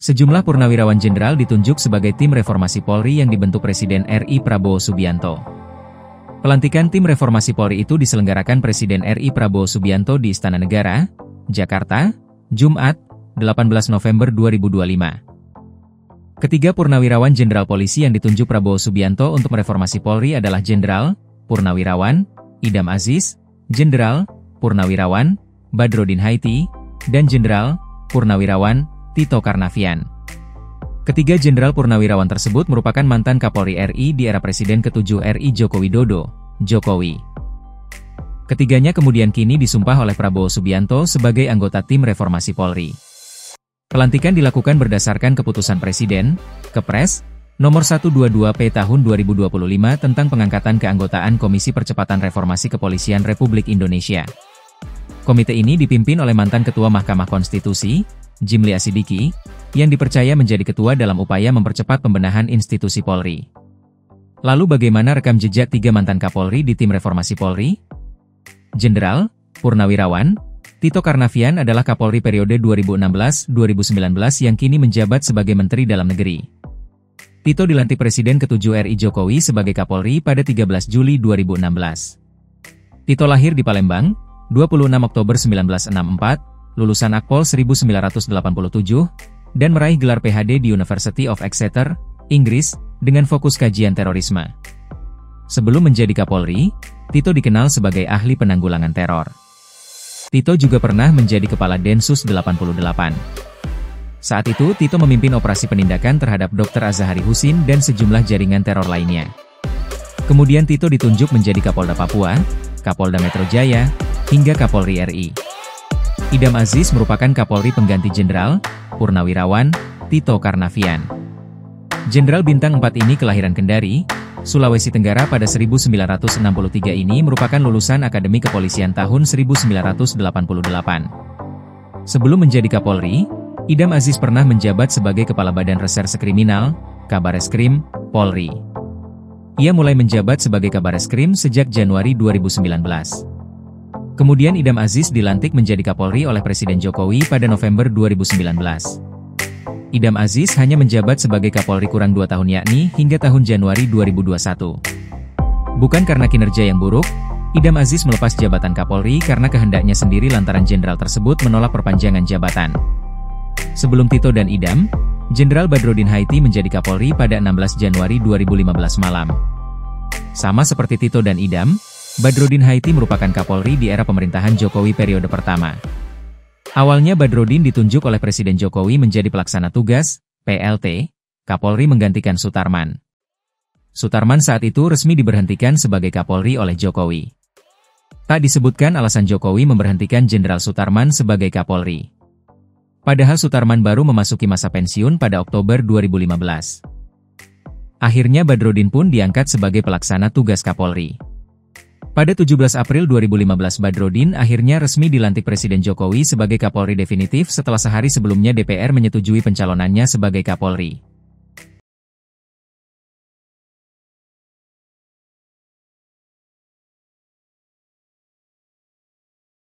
Sejumlah purnawirawan jenderal ditunjuk sebagai tim reformasi Polri yang dibentuk Presiden RI Prabowo Subianto. Pelantikan tim reformasi Polri itu diselenggarakan Presiden RI Prabowo Subianto di Istana Negara, Jakarta, Jumat, 18 November 2025. Ketiga purnawirawan jenderal polisi yang ditunjuk Prabowo Subianto untuk mereformasi Polri adalah Jenderal Purnawirawan Idam Aziz, Jenderal Purnawirawan Badrodin Haiti, dan Jenderal Purnawirawan Tito Karnavian. Ketiga jenderal purnawirawan tersebut merupakan mantan Kapolri RI di era Presiden ke-7 RI Joko Widodo, Jokowi. Ketiganya kemudian kini disumpah oleh Prabowo Subianto sebagai anggota tim reformasi Polri. Pelantikan dilakukan berdasarkan keputusan Presiden, Kepres, nomor 122P tahun 2025 tentang pengangkatan keanggotaan Komisi Percepatan Reformasi Kepolisian Republik Indonesia. Komite ini dipimpin oleh mantan Ketua Mahkamah Konstitusi, Jimli Asidiki, yang dipercaya menjadi ketua dalam upaya mempercepat pembenahan institusi Polri. Lalu bagaimana rekam jejak tiga mantan Kapolri di tim reformasi Polri? Jenderal Purnawirawan Tito Karnavian adalah Kapolri periode 2016-2019 yang kini menjabat sebagai Menteri Dalam Negeri. Tito dilantik Presiden ke-7 RI Jokowi sebagai Kapolri pada 13 Juli 2016. Tito lahir di Palembang, 26 Oktober 1964, lulusan Akpol 1987, dan meraih gelar PhD di University of Exeter, Inggris, dengan fokus kajian terorisme. Sebelum menjadi Kapolri, Tito dikenal sebagai ahli penanggulangan teror. Tito juga pernah menjadi Kepala Densus 88. Saat itu Tito memimpin operasi penindakan terhadap Dr. Azahari Husin dan sejumlah jaringan teror lainnya. Kemudian Tito ditunjuk menjadi Kapolda Papua, Kapolda Metro Jaya, hingga Kapolri RI. Idam Aziz merupakan Kapolri pengganti Jenderal Purnawirawan Tito Karnavian. Jenderal Bintang 4 ini kelahiran Kendari, Sulawesi Tenggara pada 1963 ini merupakan lulusan Akademi Kepolisian tahun 1988. Sebelum menjadi Kapolri, Idam Aziz pernah menjabat sebagai Kepala Badan Reserse Kriminal, Kabareskrim, Polri. Ia mulai menjabat sebagai Kabareskrim sejak Januari 2019. Kemudian Idam Aziz dilantik menjadi Kapolri oleh Presiden Jokowi pada November 2019. Idam Aziz hanya menjabat sebagai Kapolri kurang 2 tahun yakni hingga tahun Januari 2021. Bukan karena kinerja yang buruk, Idam Aziz melepas jabatan Kapolri karena kehendaknya sendiri lantaran jenderal tersebut menolak perpanjangan jabatan. Sebelum Tito dan Idam, Jenderal Badrodin Haiti menjadi Kapolri pada 16 Januari 2015 malam. Sama seperti Tito dan Idam, Badrodin Haiti merupakan Kapolri di era pemerintahan Jokowi periode pertama. Awalnya Badrodin ditunjuk oleh Presiden Jokowi menjadi pelaksana tugas, PLT, Kapolri menggantikan Sutarman. Sutarman saat itu resmi diberhentikan sebagai Kapolri oleh Jokowi. Tak disebutkan alasan Jokowi memberhentikan Jenderal Sutarman sebagai Kapolri. Padahal Sutarman baru memasuki masa pensiun pada Oktober 2015. Akhirnya Badrodin pun diangkat sebagai pelaksana tugas Kapolri. Pada 17 April 2015 Badrodin akhirnya resmi dilantik Presiden Jokowi sebagai Kapolri definitif setelah sehari sebelumnya DPR menyetujui pencalonannya sebagai Kapolri.